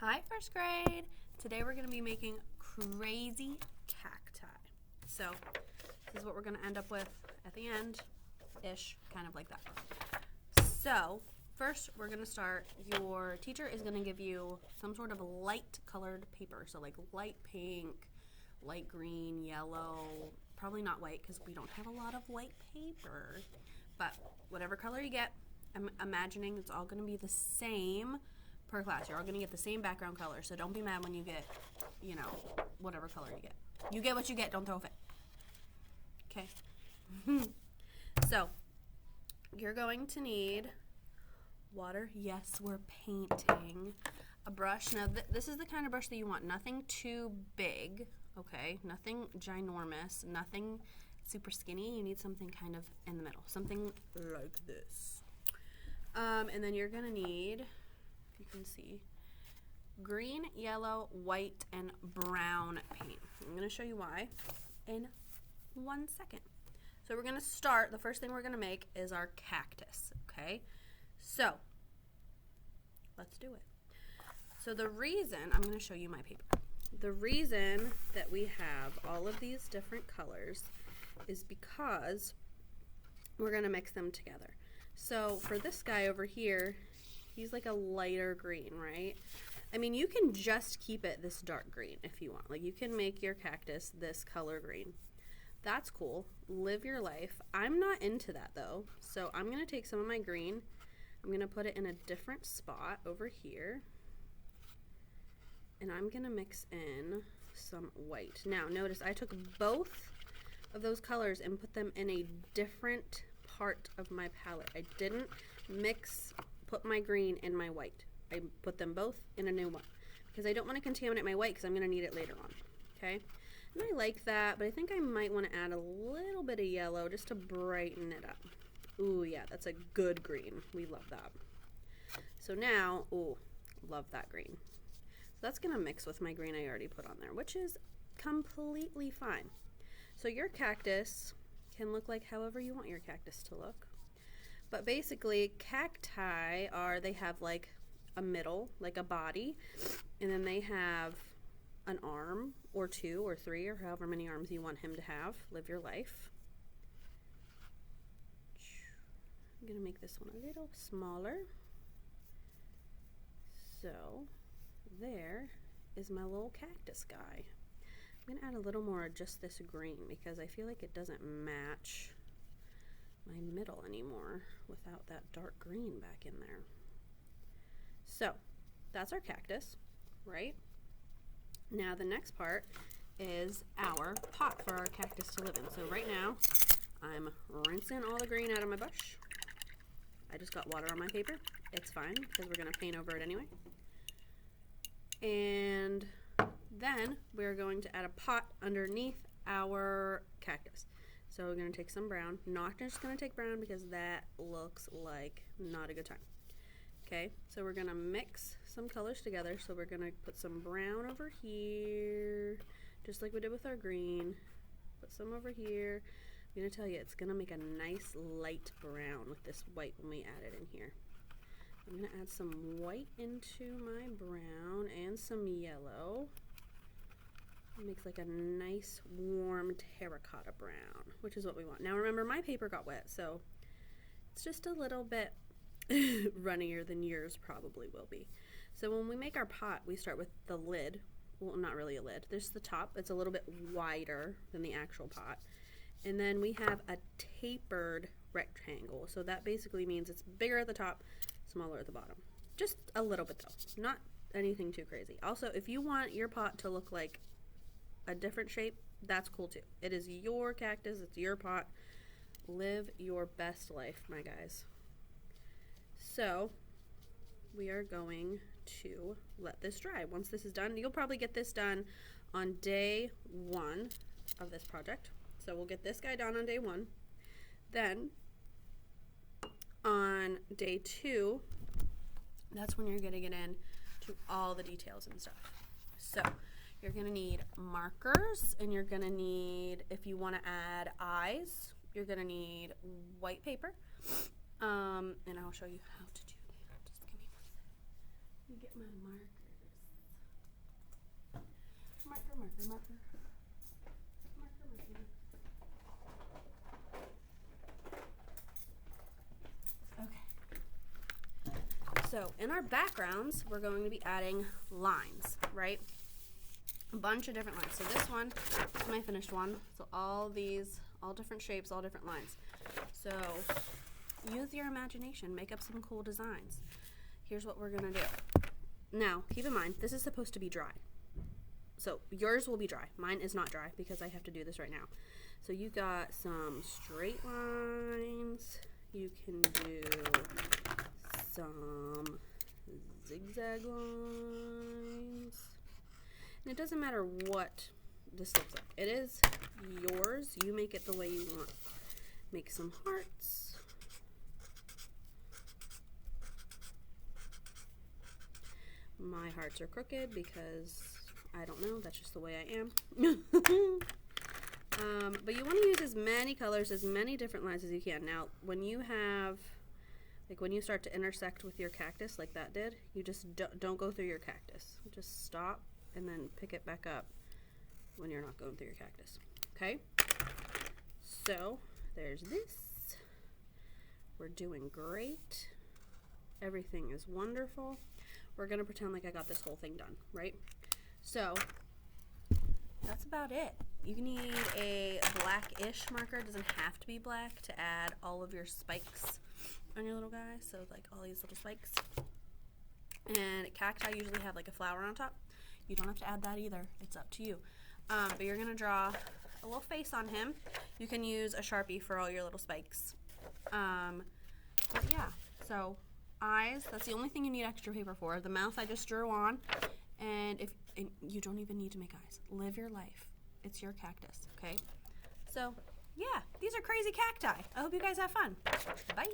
Hi, first grade. Today we're going to be making crazy cacti. So this is what we're going to end up with at the end-ish, kind of like that. So first we're going to start, your teacher is going to give you some sort of light colored paper. So like light pink, light green, yellow, probably not white because we don't have a lot of white paper. But whatever color you get, I'm imagining it's all going to be the same per class. You're all going to get the same background color, so don't be mad when you get, whatever color you get. You get what you get, don't throw a fit. Okay? So, you're going to need water. Yes, we're painting. A brush. Now, this is the kind of brush that you want. Nothing too big, okay? Nothing ginormous, nothing super skinny. You need something kind of in the middle. Something like this. And then you're going to need, you can see, green, yellow, white, and brown paint. I'm going to show you why in 1 second. So we're going to start, the first thing we're going to make is our cactus, okay? So, let's do it. So the reason, I'm going to show you my paper. The reason that we have all of these different colors is because we're going to mix them together. So for this guy over here, he's like a lighter green, right? I mean, you can just keep it this dark green if you want. Like, you can make your cactus this color green. That's cool. Live your life. I'm not into that, though. So I'm going to take some of my green. I'm going to put it in a different spot over here. And I'm going to mix in some white. Now, notice I took both of those colors and put them in a different part of my palette. I didn't put my green in my white. I put them both in a new one because I don't want to contaminate my white because I'm going to need it later on. Okay, and I like that, but I think I might want to add a little bit of yellow just to brighten it up. Ooh, yeah, that's a good green. We love that. So now, ooh, love that green. So that's going to mix with my green I already put on there, which is completely fine. So your cactus can look like however you want your cactus to look. But basically, cacti they have like a middle, like a body, and then they have an arm or two or three or however many arms you want him to have. Live your life. I'm going to make this one a little smaller. So there is my little cactus guy. I'm going to add a little more of just this green because I feel like it doesn't match my middle anymore without that dark green back in there. So that's our cactus, right? Now the next part is our pot for our cactus to live in. So right now I'm rinsing all the green out of my brush. I just got water on my paper. It's fine because we're going to paint over it anyway. And then we're going to add a pot underneath our cactus. So we're going to take some brown. Not just going to take brown because that looks like not a good time. Okay, so we're going to mix some colors together. So we're going to put some brown over here, just like we did with our green. Put some over here. I'm going to tell you, it's going to make a nice light brown with this white when we add it in here. I'm going to add some white into my brown and some yellow. It makes like a nice warm terracotta brown, which is what we want. Now remember, my paper got wet, so it's just a little bit runnier than yours probably will be. So when we make our pot, we start with the lid. Well, not really a lid. There's the top. It's a little bit wider than the actual pot. And then we have a tapered rectangle. So that basically means it's bigger at the top, smaller at the bottom. Just a little bit though, not anything too crazy. Also, if you want your pot to look like a different shape, that's cool too. It is your cactus, it's your pot. Live your best life, my guys. So we are going to let this dry. Once this is done, you'll probably get this done on day 1 of this project. So we'll get this guy done on day 1. Then on day 2, that's when you're going to get in to all the details and stuff. So you're going to need markers, and you're going to need, if you want to add eyes, you're going to need white paper. And I'll show you how to do that. Just give me one second. Let me get my markers. Marker. Okay. So in our backgrounds, we're going to be adding lines, right? A bunch of different lines. So this one is my finished one. So all these, all different shapes, all different lines. So use your imagination, make up some cool designs. Here's what we're gonna do. Now, keep in mind, this is supposed to be dry. So yours will be dry. Mine is not dry because I have to do this right now. So you got some straight lines. You can do some zigzag lines. And it doesn't matter what this looks like. It is yours. You make it the way you want. Make some hearts. My hearts are crooked because I don't know. That's just the way I am. But you want to use as many colors, as many different lines as you can. Now, when you have, like when you start to intersect with your cactus like that did, you just don't go through your cactus. Just stop and then pick it back up when you're not going through your cactus. Okay? So, there's this. We're doing great. Everything is wonderful. We're going to pretend like I got this whole thing done, right? So, that's about it. You need a blackish marker. It doesn't have to be black to add all of your spikes on your little guy. So, like all these little spikes. And cacti usually have like a flower on top. You don't have to add that either. It's up to you. But you're going to draw a little face on him. You can use a Sharpie for all your little spikes. But yeah, so eyes, that's the only thing you need extra paper for. The mouth I just drew on. And you don't even need to make eyes. Live your life. It's your cactus, okay? So, yeah, these are crazy cacti. I hope you guys have fun. Bye.